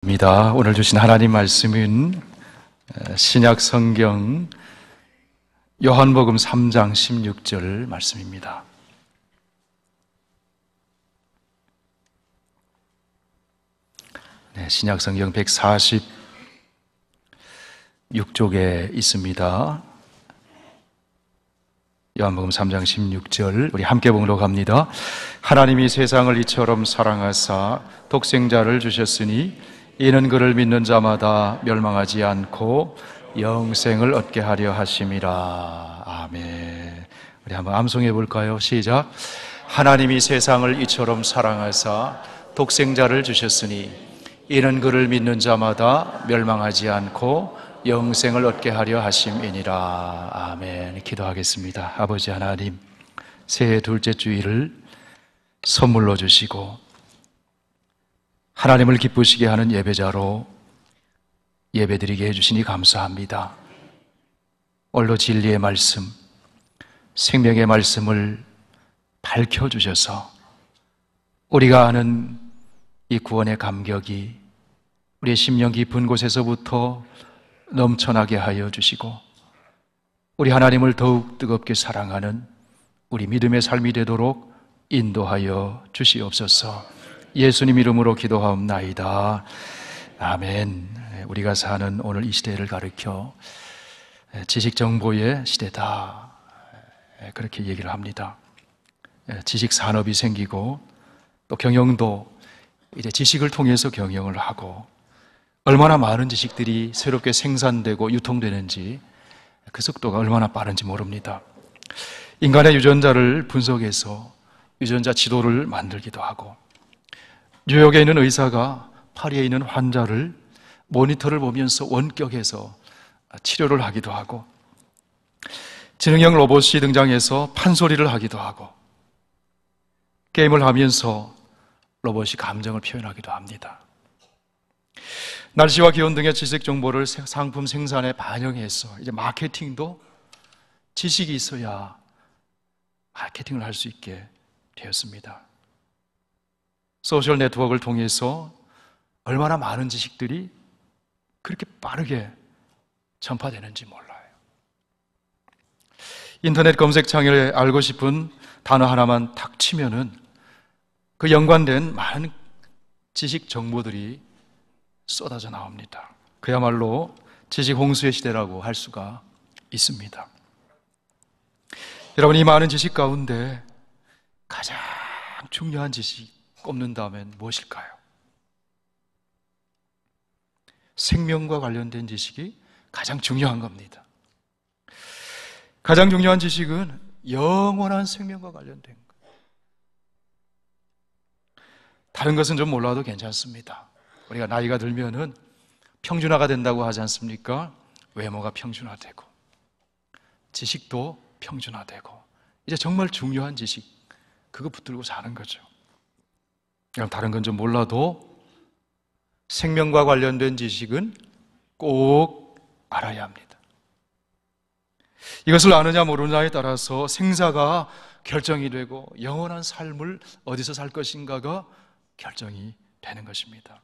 입니다. 오늘 주신 하나님 말씀은 신약 성경 요한복음 3장 16절 말씀입니다. 신약 성경 146쪽에 있습니다. 요한복음 3장 16절 우리 함께 봉독 합니다. 하나님이 세상을 이처럼 사랑하사 독생자를 주셨으니 이는 그를 믿는 자마다 멸망하지 않고 영생을 얻게 하려 하심이라. 아멘. 우리 한번 암송해 볼까요? 시작. 하나님이 세상을 이처럼 사랑하사 독생자를 주셨으니 이는 그를 믿는 자마다 멸망하지 않고 영생을 얻게 하려 하심이니라. 아멘. 기도하겠습니다. 아버지 하나님, 새해 둘째 주일을 선물로 주시고 하나님을 기쁘시게 하는 예배자로 예배드리게 해주시니 감사합니다. 오늘도 진리의 말씀, 생명의 말씀을 밝혀주셔서 우리가 아는 이 구원의 감격이 우리의 심령 깊은 곳에서부터 넘쳐나게 하여 주시고 우리 하나님을 더욱 뜨겁게 사랑하는 우리 믿음의 삶이 되도록 인도하여 주시옵소서. 예수님 이름으로 기도하옵나이다. 아멘. 우리가 사는 오늘 이 시대를 가리켜 지식정보의 시대다, 그렇게 얘기를 합니다. 지식산업이 생기고 또 경영도 이제 지식을 통해서 경영을 하고 얼마나 많은 지식들이 새롭게 생산되고 유통되는지 그 속도가 얼마나 빠른지 모릅니다. 인간의 유전자를 분석해서 유전자 지도를 만들기도 하고 뉴욕에 있는 의사가 파리에 있는 환자를 모니터를 보면서 원격해서 치료를 하기도 하고 지능형 로봇이 등장해서 판소리를 하기도 하고 게임을 하면서 로봇이 감정을 표현하기도 합니다. 날씨와 기온 등의 지식 정보를 상품 생산에 반영해서 이제 마케팅도 지식이 있어야 마케팅을 할 수 있게 되었습니다. 소셜 네트워크를 통해서 얼마나 많은 지식들이 그렇게 빠르게 전파되는지 몰라요. 인터넷 검색창에 알고 싶은 단어 하나만 탁 치면은 그 연관된 많은 지식 정보들이 쏟아져 나옵니다. 그야말로 지식 홍수의 시대라고 할 수가 있습니다. 여러분, 이 많은 지식 가운데 가장 중요한 지식 꼽는다면 무엇일까요? 생명과 관련된 지식이 가장 중요한 겁니다. 가장 중요한 지식은 영원한 생명과 관련된 거예요. 다른 것은 좀 몰라도 괜찮습니다. 우리가 나이가 들면은 평준화가 된다고 하지 않습니까? 외모가 평준화되고 지식도 평준화되고 이제 정말 중요한 지식, 그거 붙들고 사는 거죠. 그냥 다른 건 좀 몰라도 생명과 관련된 지식은 꼭 알아야 합니다. 이것을 아느냐 모르느냐에 따라서 생사가 결정이 되고 영원한 삶을 어디서 살 것인가가 결정이 되는 것입니다.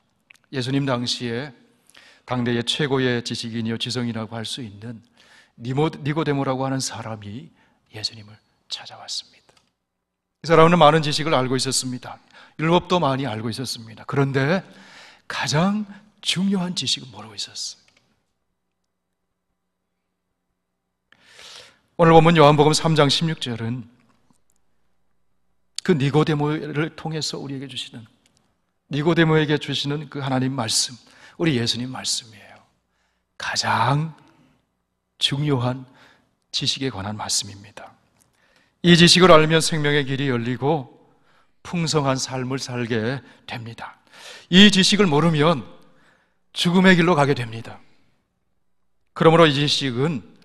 예수님 당시에 당대의 최고의 지식인이요 지성이라고 할 수 있는 니고데모라고 하는 사람이 예수님을 찾아왔습니다. 이 사람은 많은 지식을 알고 있었습니다. 율법도 많이 알고 있었습니다. 그런데 가장 중요한 지식은 모르고 있었어요. 오늘 보면 요한복음 3장 16절은 그 니고데모를 통해서 우리에게 주시는, 니고데모에게 주시는 그 하나님 말씀, 우리 예수님 말씀이에요. 가장 중요한 지식에 관한 말씀입니다. 이 지식을 알면 생명의 길이 열리고 풍성한 삶을 살게 됩니다. 이 지식을 모르면 죽음의 길로 가게 됩니다. 그러므로 이 지식은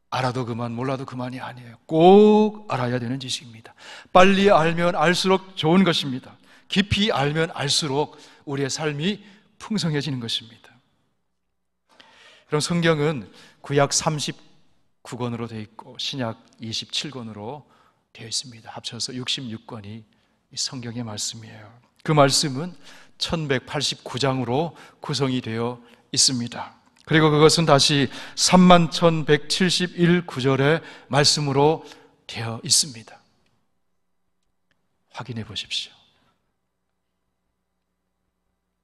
알아도 그만, 몰라도 그만이 아니에요. 꼭 알아야 되는 지식입니다. 빨리 알면 알수록 좋은 것입니다. 깊이 알면 알수록 우리의 삶이 풍성해지는 것입니다. 그럼 성경은 구약 39권으로 되어 있고 신약 27권으로 되어 있습니다. 합쳐서 66권이 성경의 말씀이에요. 그 말씀은 1189장으로 구성이 되어 있습니다. 그리고 그것은 다시 31,171구절의 말씀으로 되어 있습니다. 확인해 보십시오.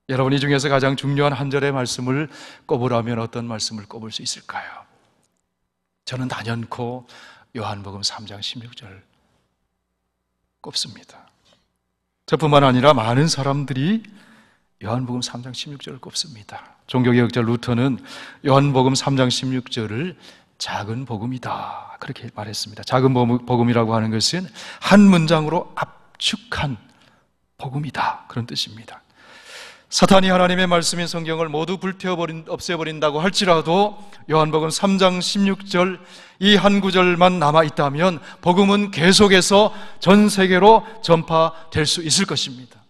여러분, 이 중에서 가장 중요한 한 절의 말씀을 꼽으라면 어떤 말씀을 꼽을 수 있을까요? 저는 단연코 요한복음 3장 16절 꼽습니다. 저뿐만 아니라 많은 사람들이 요한복음 3장 16절을 꼽습니다. 종교개혁자 루터는 요한복음 3장 16절을 작은 복음이다, 그렇게 말했습니다. 작은 복음이라고 하는 것은 한 문장으로 압축한 복음이다, 그런 뜻입니다. 사탄이 하나님의 말씀인 성경을 모두 없애버린다고 할지라도 요한복음 3장 16절 이 한 구절만 남아있다면 복음은 계속해서 전 세계로 전파될 수 있을 것입니다.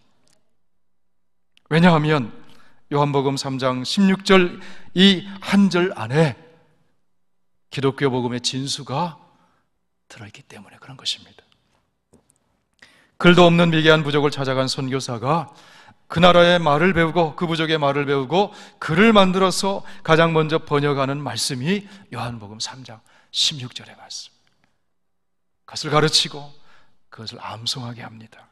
왜냐하면 요한복음 3장 16절 이 한 절 안에 기독교 복음의 진수가 들어있기 때문에 그런 것입니다. 글도 없는 미개한 부족을 찾아간 선교사가 그 나라의 말을 배우고 그 부족의 말을 배우고 글을 만들어서 가장 먼저 번역하는 말씀이 요한복음 3장 16절의 말씀. 그것을 가르치고 그것을 암송하게 합니다.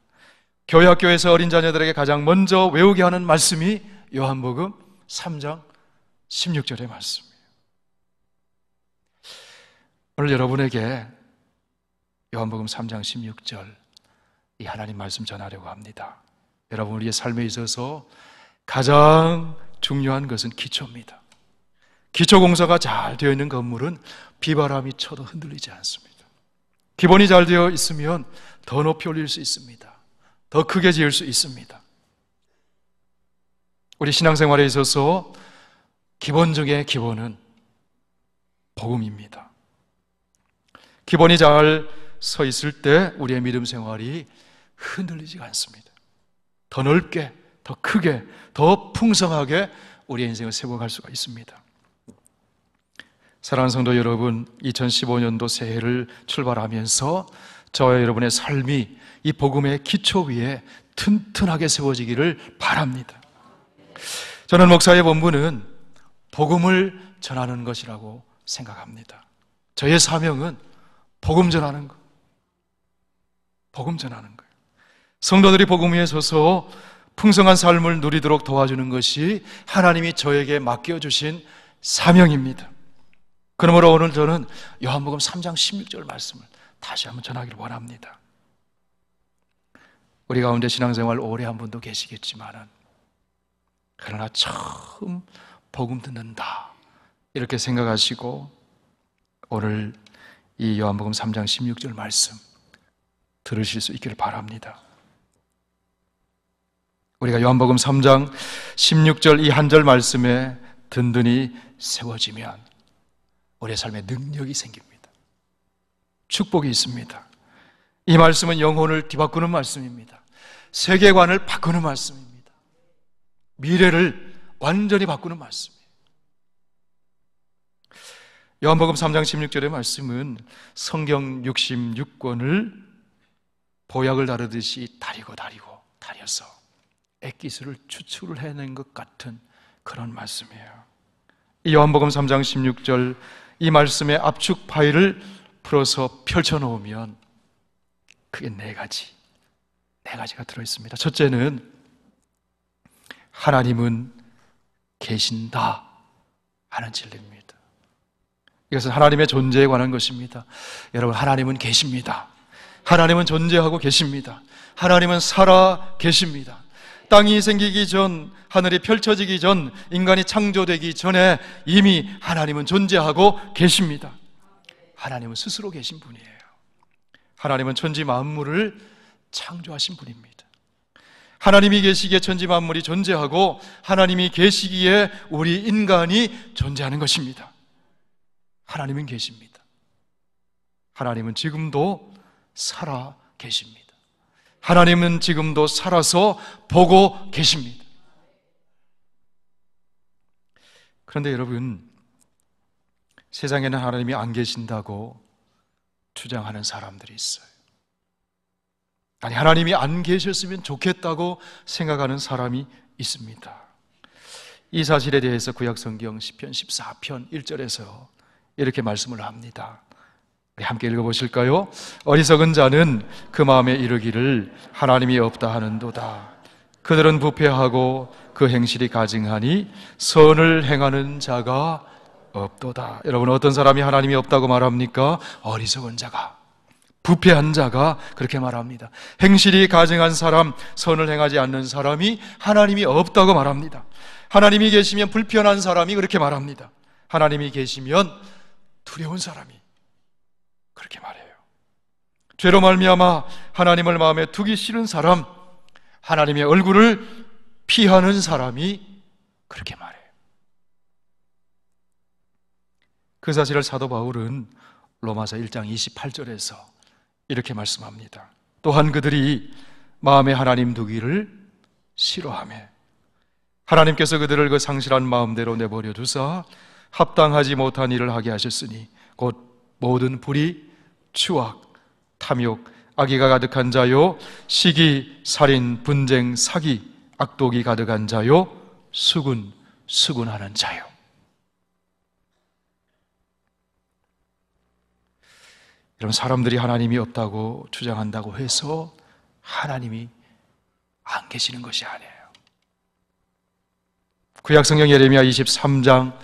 교회 학교에서 어린 자녀들에게 가장 먼저 외우게 하는 말씀이 요한복음 3장 16절의 말씀이에요. 오늘 여러분에게 요한복음 3장 16절 이 하나님 말씀 전하려고 합니다. 여러분, 우리의 삶에 있어서 가장 중요한 것은 기초입니다. 기초 공사가 잘 되어 있는 건물은 비바람이 쳐도 흔들리지 않습니다. 기본이 잘 되어 있으면 더 높이 올릴 수 있습니다. 더 크게 지을 수 있습니다. 우리 신앙생활에 있어서 기본 중의 기본은 복음입니다. 기본이 잘 서 있을 때 우리의 믿음 생활이 흔들리지가 않습니다. 더 넓게, 더 크게, 더 풍성하게 우리의 인생을 세워갈 수가 있습니다. 사랑하는 성도 여러분, 2015년도 새해를 출발하면서 저와 여러분의 삶이 이 복음의 기초 위에 튼튼하게 세워지기를 바랍니다. 저는 목사의 본분은 복음을 전하는 것이라고 생각합니다. 저의 사명은 복음 전하는 것, 복음 전하는 거예요. 성도들이 복음 위에 서서 풍성한 삶을 누리도록 도와주는 것이 하나님이 저에게 맡겨주신 사명입니다. 그러므로 오늘 저는 요한복음 3장 16절 말씀을 다시 한번 전하기를 원합니다. 우리 가운데 신앙생활 오래 한 분도 계시겠지만 그러나 처음 복음 듣는다 이렇게 생각하시고 오늘 이 요한복음 3장 16절 말씀 들으실 수 있기를 바랍니다. 우리가 요한복음 3장 16절 이 한 절 말씀에 든든히 세워지면 우리의 삶에 능력이 생깁니다. 축복이 있습니다. 이 말씀은 영혼을 뒤바꾸는 말씀입니다. 세계관을 바꾸는 말씀입니다. 미래를 완전히 바꾸는 말씀이에요. 요한복음 3장 16절의 말씀은 성경 66권을 보약을 다루듯이 다려서 액기스를 추출을 해낸 것 같은 그런 말씀이에요. 이 요한복음 3장 16절 이 말씀의 압축 파일을 풀어서 펼쳐놓으면 크게 네 가지가 들어있습니다. 첫째는 하나님은 계신다 하는 진리입니다. 이것은 하나님의 존재에 관한 것입니다. 여러분, 하나님은 계십니다. 하나님은 존재하고 계십니다. 하나님은 살아 계십니다. 땅이 생기기 전, 하늘이 펼쳐지기 전, 인간이 창조되기 전에 이미 하나님은 존재하고 계십니다. 하나님은 스스로 계신 분이에요. 하나님은 천지 만물을 창조하신 분입니다. 하나님이 계시기에 천지 만물이 존재하고 하나님이 계시기에 우리 인간이 존재하는 것입니다. 하나님은 계십니다. 하나님은 지금도 살아 계십니다. 하나님은 지금도 살아서 보고 계십니다. 그런데 여러분, 세상에는 하나님이 안 계신다고 주장하는 사람들이 있어요. 아니, 하나님이 안 계셨으면 좋겠다고 생각하는 사람이 있습니다. 이 사실에 대해서 구약성경 시편 14편 1절에서 이렇게 말씀을 합니다. 우리 함께 읽어보실까요? 어리석은 자는 그 마음에 이르기를 하나님이 없다 하는도다. 그들은 부패하고 그 행실이 가증하니 선을 행하는 자가 없도다. 여러분, 어떤 사람이 하나님이 없다고 말합니까? 어리석은 자가, 부패한 자가 그렇게 말합니다. 행실이 가증한 사람, 선을 행하지 않는 사람이 하나님이 없다고 말합니다. 하나님이 계시면 불편한 사람이 그렇게 말합니다. 하나님이 계시면 두려운 사람이 그렇게 말해요. 죄로 말미암아 하나님을 마음에 두기 싫은 사람, 하나님의 얼굴을 피하는 사람이 그렇게 말해요. 그 사실을 사도 바울은 로마서 1장 28절에서 이렇게 말씀합니다. 또한 그들이 마음에 하나님 두기를 싫어하며 하나님께서 그들을 그 상실한 마음대로 내버려 두사 합당하지 못한 일을 하게 하셨으니 곧 모든 불의, 추악, 탐욕, 악의가 가득한 자요, 시기, 살인, 분쟁, 사기, 악독이 가득한 자요, 수군하는 자요. 여러분, 사람들이 하나님이 없다고 주장한다고 해서 하나님이 안 계시는 것이 아니에요. 구약성경 예레미야 23장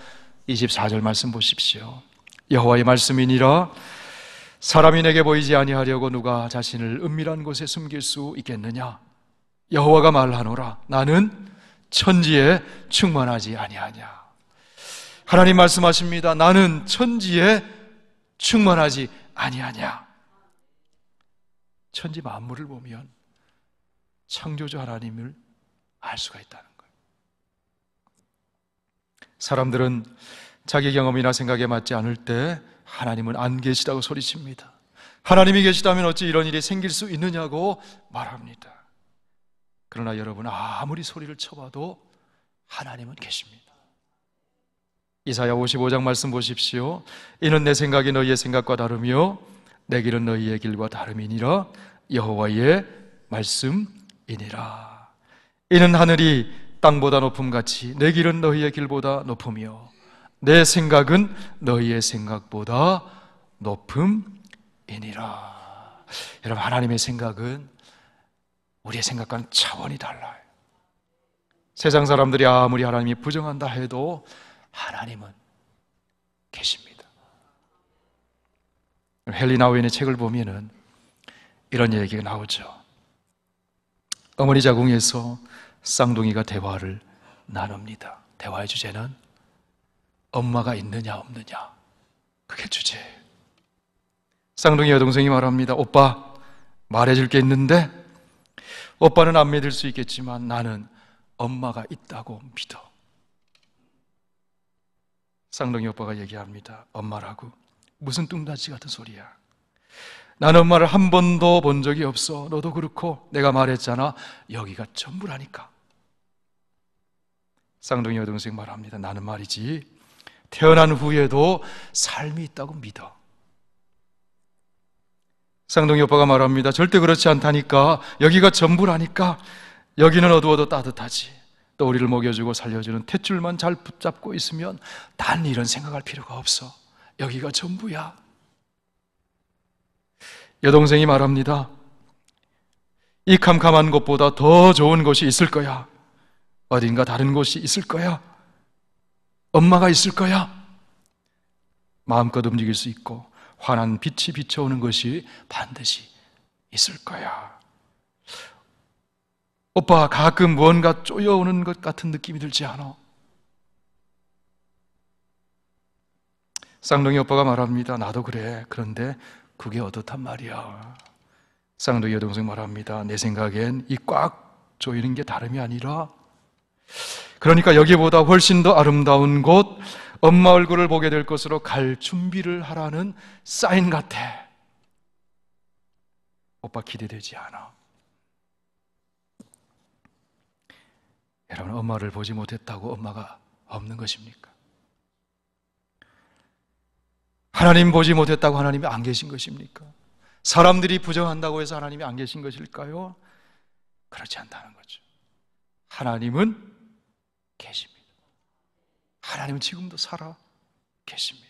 24절 말씀 보십시오. 여호와의 말씀이니라 사람이 내게 보이지 아니하려고 누가 자신을 은밀한 곳에 숨길 수 있겠느냐? 여호와가 말하노라 나는 천지에 충만하지 아니하냐. 하나님 말씀하십니다. 나는 천지에 충만하지 아니하냐. 천지 만물을 보면 창조주 하나님을 알 수가 있다는 거예요. 사람들은 자기 경험이나 생각에 맞지 않을 때 하나님은 안 계시다고 소리칩니다. 하나님이 계시다면 어찌 이런 일이 생길 수 있느냐고 말합니다. 그러나 여러분, 아무리 소리를 쳐봐도 하나님은 계십니다. 이사야 55장 말씀 보십시오. 이는 내 생각이 너희의 생각과 다르며 내 길은 너희의 길과 다름이니라. 여호와의 말씀이니라. 이는 하늘이 땅보다 높음같이 내 길은 너희의 길보다 높으며 내 생각은 너희의 생각보다 높음이니라. 여러분, 하나님의 생각은 우리의 생각과는 차원이 달라요. 세상 사람들이 아무리 하나님이 부정한다 해도 하나님은 계십니다. 헨리 나우엔의 책을 보면은 이런 얘기가 나오죠. 어머니 자궁에서 쌍둥이가 대화를 나눕니다. 대화의 주제는 엄마가 있느냐 없느냐, 그게 주제예요. 쌍둥이 여동생이 말합니다. 오빠, 말해줄 게 있는데 오빠는 안 믿을 수 있겠지만 나는 엄마가 있다고 믿어. 쌍둥이 오빠가 얘기합니다. 엄마라고? 무슨 뚱딴지 같은 소리야. 나는 엄마를 한 번도 본 적이 없어. 너도 그렇고. 내가 말했잖아. 여기가 전부라니까. 쌍둥이 여동생 말합니다. 나는 말이지 태어난 후에도 삶이 있다고 믿어. 쌍둥이 오빠가 말합니다. 절대 그렇지 않다니까. 여기가 전부라니까. 여기는 어두워도 따뜻하지. 또 우리를 먹여주고 살려주는 탯줄만 잘 붙잡고 있으면 난 이런 생각할 필요가 없어. 여기가 전부야. 여동생이 말합니다. 이 캄캄한 곳보다 더 좋은 곳이 있을 거야. 어딘가 다른 곳이 있을 거야. 엄마가 있을 거야. 마음껏 움직일 수 있고 환한 빛이 비춰오는 것이 반드시 있을 거야. 오빠, 가끔 무언가 쪼여오는 것 같은 느낌이 들지 않아? 쌍둥이 오빠가 말합니다. 나도 그래. 그런데 그게 어떻단 말이야. 쌍둥이 여동생 말합니다. 내 생각엔 이 꽉 조이는 게 다름이 아니라, 그러니까 여기보다 훨씬 더 아름다운 곳, 엄마 얼굴을 보게 될 것으로 갈 준비를 하라는 사인 같아. 오빠 기대되지 않아? 여러분, 엄마를 보지 못했다고 엄마가 없는 것입니까? 하나님 보지 못했다고 하나님이 안 계신 것입니까? 사람들이 부정한다고 해서 하나님이 안 계신 것일까요? 그렇지 않다는 거죠. 하나님은 계십니다. 하나님은 지금도 살아 계십니다.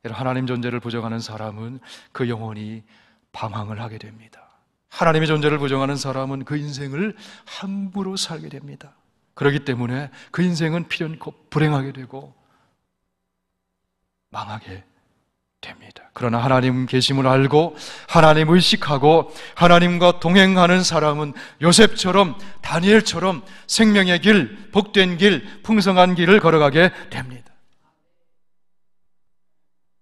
여러분, 하나님 존재를 부정하는 사람은 그 영혼이 방황을 하게 됩니다. 하나님의 존재를 부정하는 사람은 그 인생을 함부로 살게 됩니다. 그렇기 때문에 그 인생은 필연코 불행하게 되고 망하게 됩니다. 그러나 하나님 계심을 알고 하나님 의식하고 하나님과 동행하는 사람은 요셉처럼, 다니엘처럼 생명의 길, 복된 길, 풍성한 길을 걸어가게 됩니다.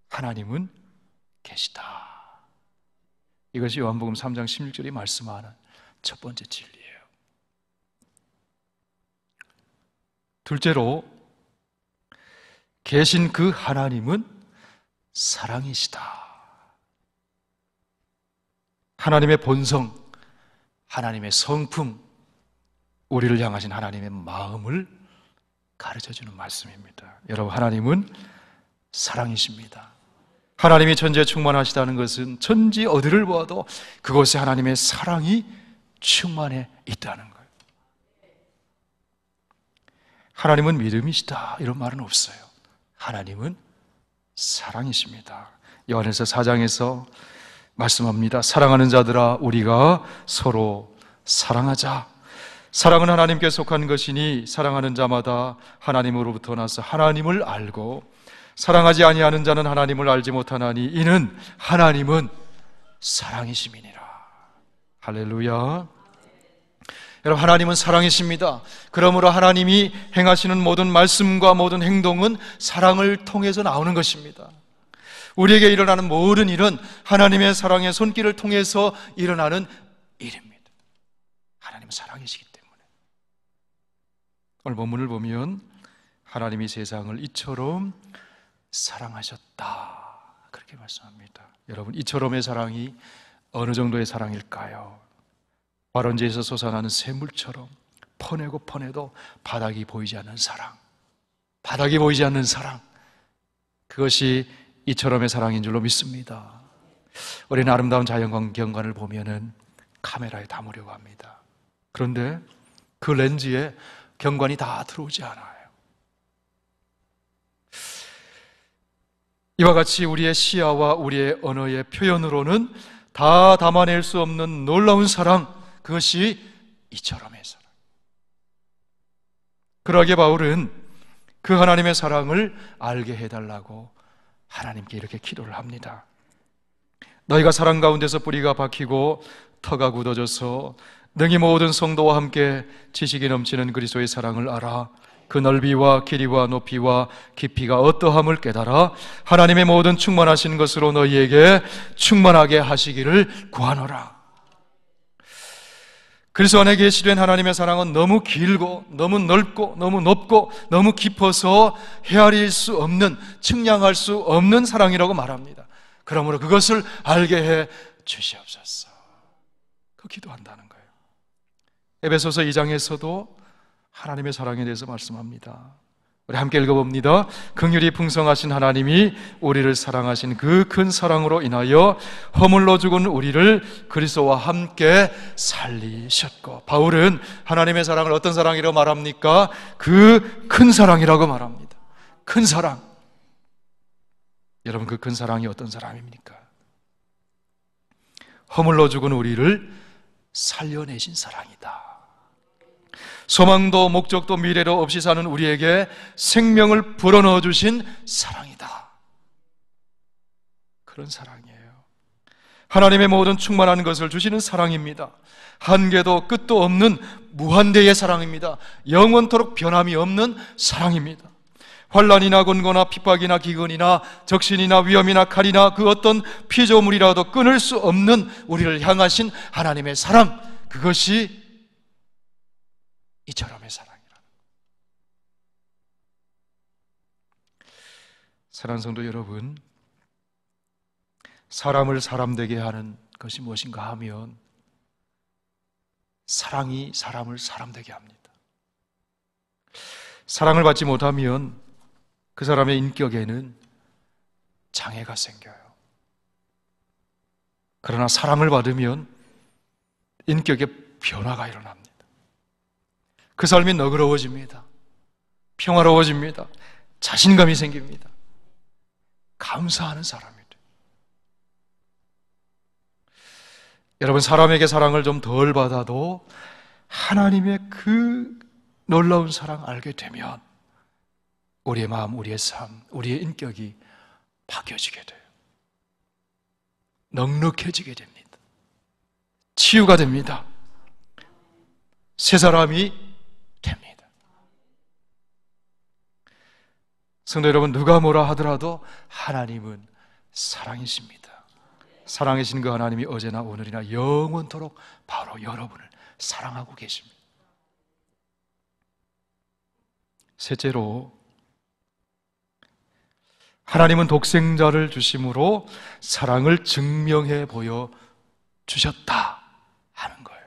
하나님은 계시다. 이것이 요한복음 3장 16절이 말씀하는 첫 번째 진리예요. 둘째로, 계신 그 하나님은 사랑이시다. 하나님의 본성, 하나님의 성품, 우리를 향하신 하나님의 마음을 가르쳐주는 말씀입니다. 여러분, 하나님은 사랑이십니다. 하나님이 천지에 충만하시다는 것은 천지 어디를 보아도 그곳에 하나님의 사랑이 충만해 있다는 거예요. 하나님은 믿음이시다, 이런 말은 없어요. 하나님은 사랑이십니다. 요한에서 4장에서 말씀합니다. 사랑하는 자들아, 우리가 서로 사랑하자. 사랑은 하나님께 속한 것이니 사랑하는 자마다 하나님으로부터 나서 하나님을 알고 사랑하지 아니하는 자는 하나님을 알지 못하나니 이는 하나님은 사랑이심이니라. 할렐루야. 여러분, 하나님은 사랑이십니다. 그러므로 하나님이 행하시는 모든 말씀과 모든 행동은 사랑을 통해서 나오는 것입니다. 우리에게 일어나는 모든 일은 하나님의 사랑의 손길을 통해서 일어나는 일입니다. 하나님은 사랑이시기 때문에. 오늘 본문을 보면 하나님이 세상을 이처럼 사랑하셨다, 그렇게 말씀합니다. 여러분, 이처럼의 사랑이 어느 정도의 사랑일까요? 발원지에서 솟아나는 샘물처럼 퍼내고 퍼내도 바닥이 보이지 않는 사랑, 바닥이 보이지 않는 사랑, 그것이 이처럼의 사랑인 줄로 믿습니다. 우리는 아름다운 자연경관을 보면은 카메라에 담으려고 합니다. 그런데 그 렌즈에 경관이 다 들어오지 않아요. 이와 같이 우리의 시야와 우리의 언어의 표현으로는 다 담아낼 수 없는 놀라운 사랑, 그것이 이처럼의 사랑. 그러기에 바울은 그 하나님의 사랑을 알게 해달라고 하나님께 이렇게 기도를 합니다. 너희가 사랑 가운데서 뿌리가 박히고 터가 굳어져서 능히 모든 성도와 함께 지식이 넘치는 그리스도의 사랑을 알아 그 넓이와 길이와 높이와 깊이가 어떠함을 깨달아 하나님의 모든 충만하신 것으로 너희에게 충만하게 하시기를 구하노라. 그리스도 안에 계시된 하나님의 사랑은 너무 길고 너무 넓고 너무 높고 너무 깊어서 헤아릴 수 없는, 측량할 수 없는 사랑이라고 말합니다. 그러므로 그것을 알게 해 주시옵소서. 그 기도한다는 거예요. 에베소서 2장에서도 하나님의 사랑에 대해서 말씀합니다. 우리 함께 읽어봅니다. 긍휼이 풍성하신 하나님이 우리를 사랑하신 그 큰 사랑으로 인하여 허물로 죽은 우리를 그리스도와 함께 살리셨고. 바울은 하나님의 사랑을 어떤 사랑이라고 말합니까? 그 큰 사랑이라고 말합니다. 큰 사랑. 여러분, 그 큰 사랑이 어떤 사랑입니까? 허물로 죽은 우리를 살려내신 사랑이다. 소망도 목적도 미래도 없이 사는 우리에게 생명을 불어넣어 주신 사랑이다. 그런 사랑이에요. 하나님의 모든 충만한 것을 주시는 사랑입니다. 한계도 끝도 없는 무한대의 사랑입니다. 영원토록 변함이 없는 사랑입니다. 환난이나 곤고나 핍박이나 기근이나 적신이나 위험이나 칼이나 그 어떤 피조물이라도 끊을 수 없는 우리를 향하신 하나님의 사랑, 그것이 이처럼의 사랑이라는 거예요. 사랑하는 성도 여러분, 사람을 사람되게 하는 것이 무엇인가 하면 사랑이 사람을 사람되게 합니다. 사랑을 받지 못하면 그 사람의 인격에는 장애가 생겨요. 그러나 사랑을 받으면 인격에 변화가 일어납니다. 그 삶이 너그러워집니다. 평화로워집니다. 자신감이 생깁니다. 감사하는 사람이 돼요. 여러분, 사람에게 사랑을 좀 덜 받아도 하나님의 그 놀라운 사랑 알게 되면 우리의 마음, 우리의 삶, 우리의 인격이 바뀌어지게 돼요. 넉넉해지게 됩니다. 치유가 됩니다. 새 사람이 됩니다. 성도 여러분, 누가 뭐라 하더라도 하나님은 사랑이십니다. 사랑이신 그 하나님이 어제나 오늘이나 영원토록 바로 여러분을 사랑하고 계십니다. 셋째로, 하나님은 독생자를 주심으로 사랑을 증명해 보여 주셨다 하는 거예요.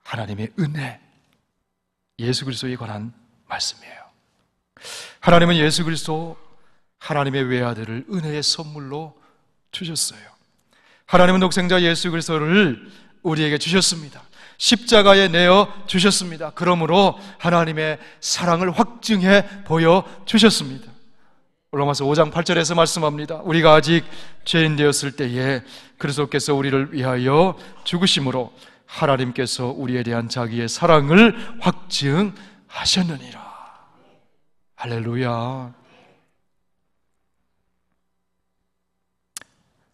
하나님의 은혜, 예수 그리스도에 관한 말씀이에요. 하나님은 예수 그리스도, 하나님의 외아들을 은혜의 선물로 주셨어요. 하나님은 독생자 예수 그리스도를 우리에게 주셨습니다. 십자가에 내어 주셨습니다. 그러므로 하나님의 사랑을 확증해 보여 주셨습니다. 로마서 5장 8절에서 말씀합니다. 우리가 아직 죄인 되었을 때에 그리스도께서 우리를 위하여 죽으심으로 하나님께서 우리에 대한 자기의 사랑을 확증하셨느니라. 할렐루야.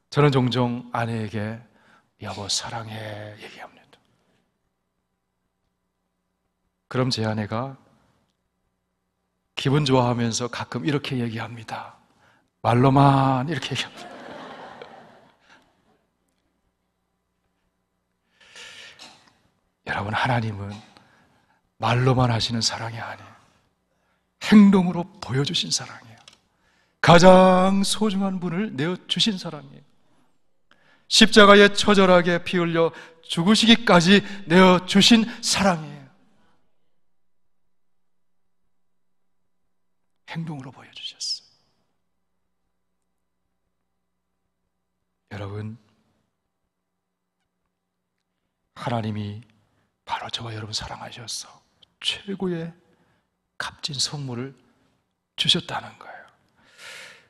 저는 종종 아내에게 여보 사랑해 얘기합니다. 그럼 제 아내가 기분 좋아하면서 가끔 이렇게 얘기합니다. 말로만 이렇게 얘기합니다. 여러분, 하나님은 말로만 하시는 사랑이 아니에요. 행동으로 보여주신 사랑이에요. 가장 소중한 분을 내어주신 사랑이에요. 십자가에 처절하게 피 흘려 죽으시기까지 내어주신 사랑이에요. 행동으로 보여주셨어요. 여러분, 하나님이 바로 저와 여러분 사랑하셔서 최고의 값진 선물을 주셨다는 거예요.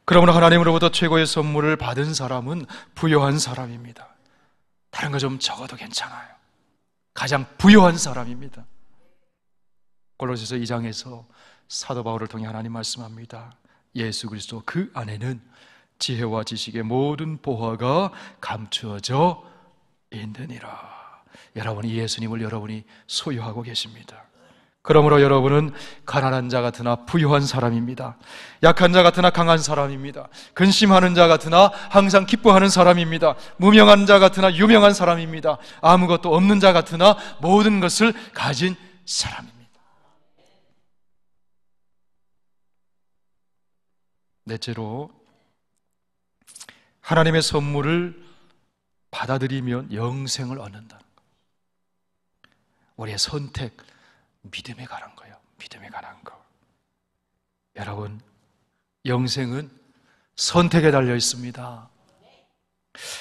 그러므로 하나님으로부터 최고의 선물을 받은 사람은 부요한 사람입니다. 다른 거 좀 적어도 괜찮아요. 가장 부요한 사람입니다. 골로새서 2장에서 사도 바울을 통해 하나님 말씀합니다. 예수 그리스도 그 안에는 지혜와 지식의 모든 보화가 감추어져 있느니라. 여러분, 이 예수님을 여러분이 소유하고 계십니다. 그러므로 여러분은 가난한 자 같으나 부유한 사람입니다. 약한 자 같으나 강한 사람입니다. 근심하는 자 같으나 항상 기뻐하는 사람입니다. 무명한 자 같으나 유명한 사람입니다. 아무것도 없는 자 같으나 모든 것을 가진 사람입니다. 넷째로, 하나님의 선물을 받아들이면 영생을 얻는다는 것. 우리의 선택, 믿음에 관한 거예요. 믿음에 관한 거. 여러분, 영생은 선택에 달려 있습니다.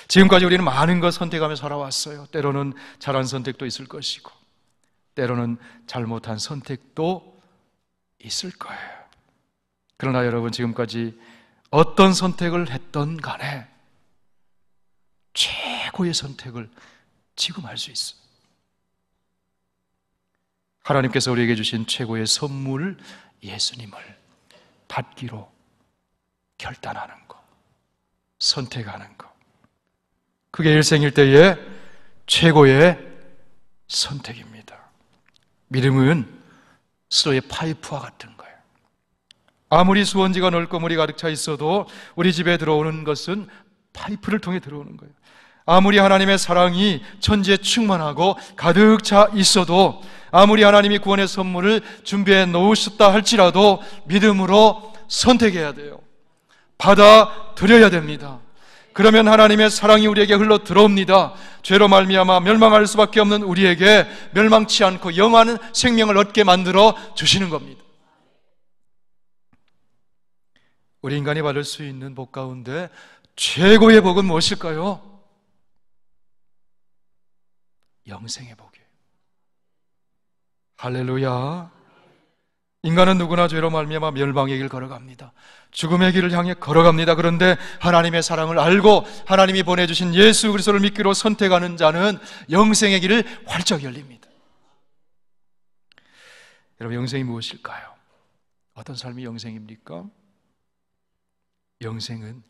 지금까지 우리는 많은 것 선택하며 살아왔어요. 때로는 잘한 선택도 있을 것이고 때로는 잘못한 선택도 있을 거예요. 그러나 여러분, 지금까지 어떤 선택을 했던 간에 최고의 선택을 지금 할 수 있어요. 하나님께서 우리에게 주신 최고의 선물, 예수님을 받기로 결단하는 것, 선택하는 것, 그게 일생일 때의 최고의 선택입니다. 믿음은 수도의 파이프와 같은 거예요. 아무리 수원지가 넓고 물이 가득 차 있어도 우리 집에 들어오는 것은 파이프를 통해 들어오는 거예요. 아무리 하나님의 사랑이 천지에 충만하고 가득 차 있어도, 아무리 하나님이 구원의 선물을 준비해 놓으셨다 할지라도 믿음으로 선택해야 돼요. 받아들여야 됩니다. 그러면 하나님의 사랑이 우리에게 흘러 들어옵니다. 죄로 말미암아 멸망할 수밖에 없는 우리에게 멸망치 않고 영원한 생명을 얻게 만들어 주시는 겁니다. 우리 인간이 받을 수 있는 복 가운데 최고의 복은 무엇일까요? 영생의 복이에요. 할렐루야. 인간은 누구나 죄로 말미암아 멸망의 길 걸어갑니다. 죽음의 길을 향해 걸어갑니다. 그런데 하나님의 사랑을 알고 하나님이 보내주신 예수 그리스도를 믿기로 선택하는 자는 영생의 길을 활짝 열립니다. 여러분, 영생이 무엇일까요? 어떤 삶이 영생입니까? 영생은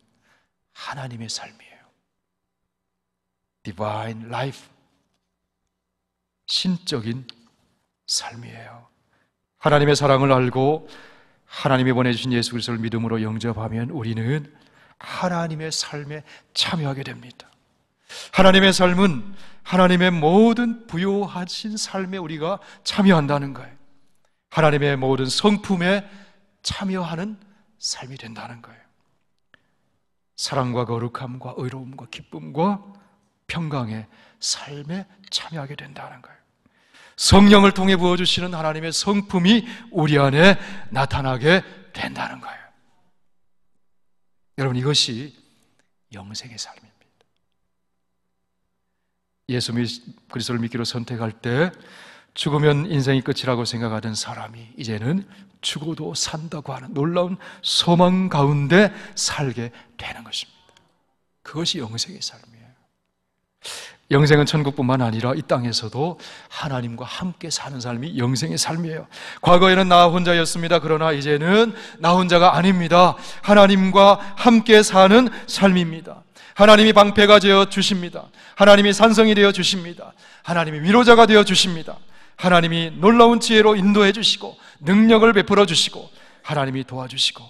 하나님의 삶이에요. Divine life, 신적인 삶이에요. 하나님의 사랑을 알고 하나님이 보내주신 예수 그리스도를 믿음으로 영접하면 우리는 하나님의 삶에 참여하게 됩니다. 하나님의 삶은 하나님의 모든 부요하신 삶에 우리가 참여한다는 거예요. 하나님의 모든 성품에 참여하는 삶이 된다는 거예요. 사랑과 거룩함과 의로움과 기쁨과 평강의 삶에 참여하게 된다는 거예요. 성령을 통해 부어주시는 하나님의 성품이 우리 안에 나타나게 된다는 거예요. 여러분, 이것이 영생의 삶입니다. 예수 그리스도를 믿기로 선택할 때 죽으면 인생이 끝이라고 생각하던 사람이 이제는 죽어도 산다고 하는 놀라운 소망 가운데 살게 되는 것입니다. 그것이 영생의 삶이에요. 영생은 천국뿐만 아니라 이 땅에서도 하나님과 함께 사는 삶이 영생의 삶이에요. 과거에는 나 혼자였습니다. 그러나 이제는 나 혼자가 아닙니다. 하나님과 함께 사는 삶입니다. 하나님이 방패가 되어 주십니다. 하나님이 산성이 되어 주십니다. 하나님이 위로자가 되어 주십니다. 하나님이 놀라운 지혜로 인도해 주시고 능력을 베풀어 주시고 하나님이 도와주시고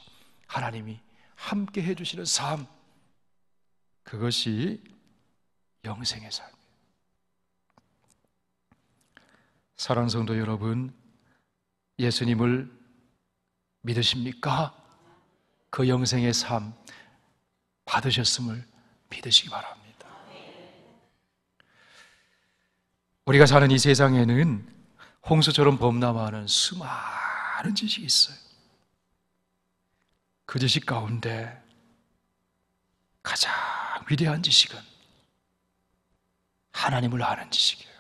하나님이 함께 해 주시는 삶, 그것이 영생의 삶이에요. 사랑하는 성도 여러분, 예수님을 믿으십니까? 그 영생의 삶 받으셨음을 믿으시기 바랍니다. 우리가 사는 이 세상에는 홍수처럼 범람하는 수많은 지식이 있어요. 그 지식 가운데 가장 위대한 지식은 하나님을 아는 지식이에요.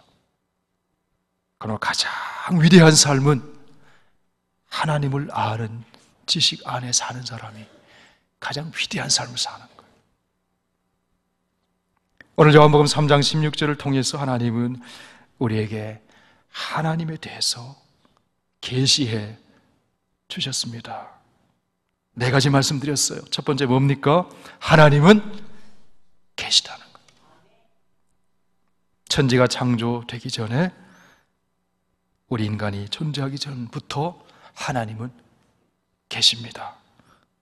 그러나 가장 위대한 삶은 하나님을 아는 지식 안에 사는 사람이 가장 위대한 삶을 사는 거예요. 오늘 요한복음 3장 16절을 통해서 하나님은 우리에게 하나님에 대해서 계시해 주셨습니다. 네 가지 말씀드렸어요. 첫 번째 뭡니까? 하나님은 계시다는 거예요. 천지가 창조되기 전에, 우리 인간이 존재하기 전부터 하나님은 계십니다.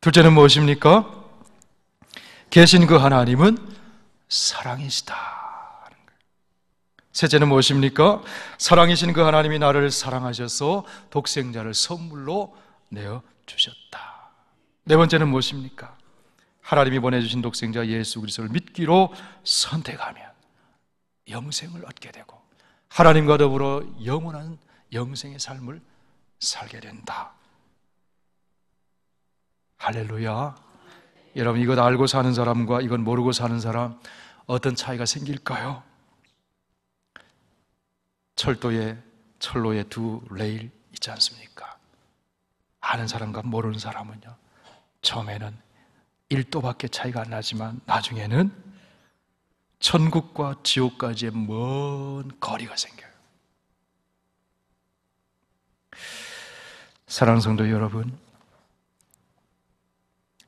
둘째는 무엇입니까? 계신 그 하나님은 사랑이시다. 셋째는 무엇입니까? 사랑이신 그 하나님이 나를 사랑하셔서 독생자를 선물로 내어주셨다. 네 번째는 무엇입니까? 하나님이 보내주신 독생자 예수 그리스도를 믿기로 선택하면 영생을 얻게 되고 하나님과 더불어 영원한 영생의 삶을 살게 된다. 할렐루야. 여러분, 이것 알고 사는 사람과 이건 모르고 사는 사람, 어떤 차이가 생길까요? 철로에 두 레일 있지 않습니까? 아는 사람과 모르는 사람은요, 처음에는 1도밖에 차이가 안 나지만 나중에는 천국과 지옥까지의 먼 거리가 생겨요. 사랑하는 성도 여러분,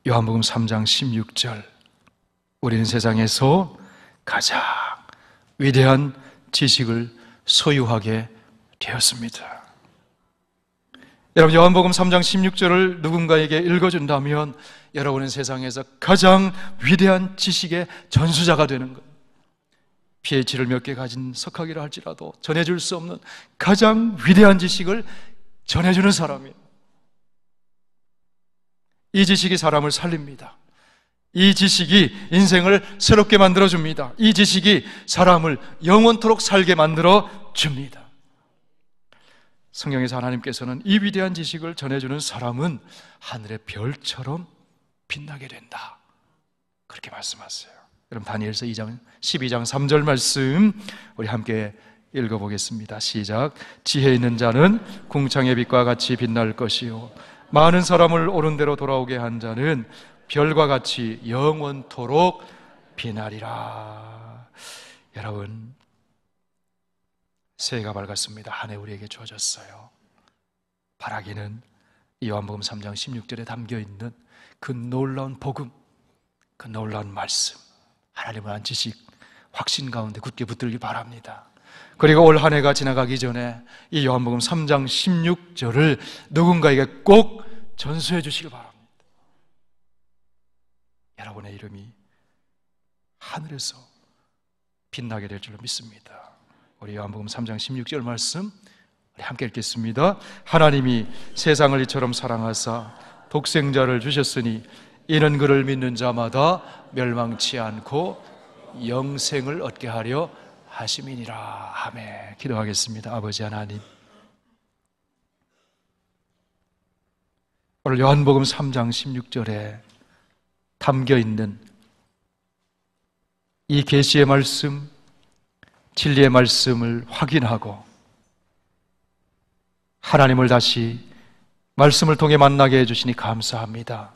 요한복음 3장 16절, 우리는 세상에서 가장 위대한 지식을 소유하게 되었습니다. 여러분, 요한복음 3장 16절을 누군가에게 읽어준다면 여러분은 세상에서 가장 위대한 지식의 전수자가 되는 거예요. PhD를 몇 개 가진 석학이라 할지라도 전해줄 수 없는 가장 위대한 지식을 전해주는 사람이에요. 이 지식이 사람을 살립니다. 이 지식이 인생을 새롭게 만들어줍니다. 이 지식이 사람을 영원토록 살게 만들어줍니다. 성경에서 하나님께서는 이 위대한 지식을 전해주는 사람은 하늘의 별처럼 빛나게 된다, 그렇게 말씀하세요. 여러분, 다니엘서 12장 3절 말씀 우리 함께 읽어보겠습니다. 시작. 지혜 있는 자는 궁창의 빛과 같이 빛날 것이요 많은 사람을 옳은 대로 돌아오게 한 자는 별과 같이 영원토록 빛나리라. 여러분, 새해가 밝았습니다. 한 해 우리에게 주어졌어요. 바라기는 요한복음 3장 16절에 담겨있는 그 놀라운 복음, 그 놀라운 말씀, 하나님을 한 지식, 확신 가운데 굳게 붙들기 바랍니다. 그리고 올 한 해가 지나가기 전에 이 요한복음 3장 16절을 누군가에게 꼭 전수해 주시길 바랍니다. 여러분의 이름이 하늘에서 빛나게 될 줄로 믿습니다. 우리 요한복음 3장 16절 말씀 우리 함께 읽겠습니다. 하나님이 세상을 이처럼 사랑하사 독생자를 주셨으니 이는 그를 믿는 자마다 멸망치 않고 영생을 얻게 하려 하심이니라. 아멘. 기도하겠습니다. 아버지 하나님, 오늘 요한복음 3장 16절에 담겨있는 이 계시의 말씀, 진리의 말씀을 확인하고 하나님을 다시 말씀을 통해 만나게 해주시니 감사합니다.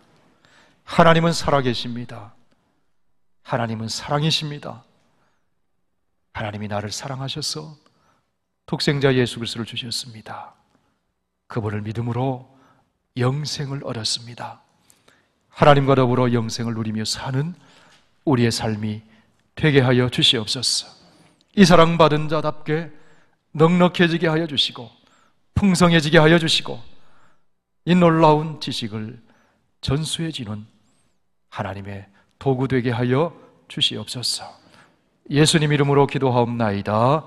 하나님은 살아계십니다. 하나님은 사랑이십니다. 하나님이 나를 사랑하셔서 독생자 예수 그리스도를 주셨습니다. 그분을 믿음으로 영생을 얻었습니다. 하나님과 더불어 영생을 누리며 사는 우리의 삶이 되게 하여 주시옵소서. 이 사랑받은 자답게 넉넉해지게 하여 주시고 풍성해지게 하여 주시고 이 놀라운 지식을 전수해 주는 하나님의 도구 되게 하여 주시옵소서. 예수님 이름으로 기도하옵나이다.